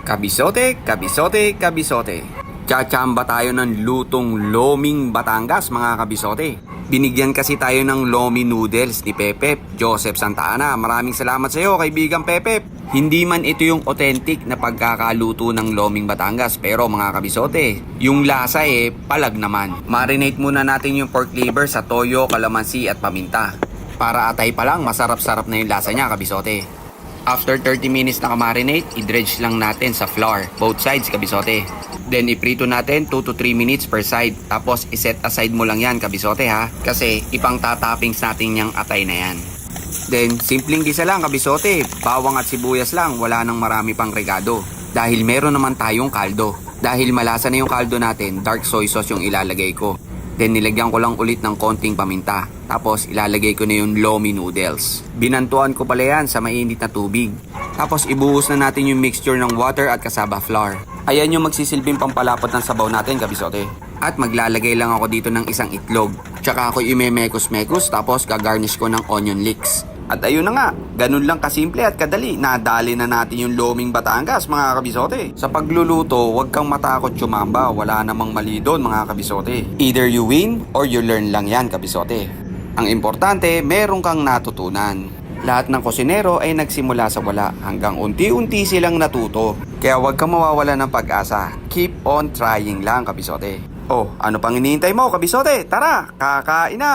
Kabisote, kabisote, kabisote. Tsachamba tayo ng lutong Loming Batangas mga kabisote. Binigyan kasi tayo ng Lomi Noodles ni Pepep, Joseph Santa Ana. Maraming salamat sa iyo kaibigang Pepep. Hindi man ito yung authentic na pagkakaluto ng Loming Batangas, pero mga kabisote, yung lasa palag naman. Marinate muna natin yung pork liver sa toyo, kalamansi at paminta. Para atay pa lang, masarap-sarap na yung lasa niya kabisote. After 30 minutes na kamarinate, i-dredge lang natin sa flour, both sides kabisote. Then iprito natin 2 to 3 minutes per side. Tapos iset aside mo lang yan kabisote ha, kasi ipang tatoppings natin yung atay na yan. Then simpleng gisa lang kabisote, bawang at sibuyas lang, wala nang marami pang regado. Dahil meron naman tayong kaldo. Dahil malasa na yung kaldo natin, dark soy sauce yung ilalagay ko. Then nilagyan ko lang ulit ng konting paminta. Tapos ilalagay ko na yung Lomi Noodles. Binantuan ko pala yan sa mainit na tubig. Tapos ibuhos na natin yung mixture ng water at cassava flour. Ayan yung magsisilbing pampalapot ng sabaw natin kabisote. At maglalagay lang ako dito ng isang itlog. Tsaka ako imemekos-mekos tapos gagarnish ko ng onion leeks. At ayun na nga, ganun lang kasimple at kadali. Nadali na natin yung Loming Batangas mga kabisote. Sa pagluluto, huwag kang matakot tsumamba. Wala namang mali doon mga kabisote. Either you win or you learn lang yan kabisote. Ang importante, meron kang natutunan. Lahat ng kusinero ay nagsimula sa wala hanggang unti-unti silang natuto. Kaya huwag kang mawawala ng pag-asa. Keep on trying lang kabisote. Oh, ano pang hinihintay mo kabisote? Tara, kakain na!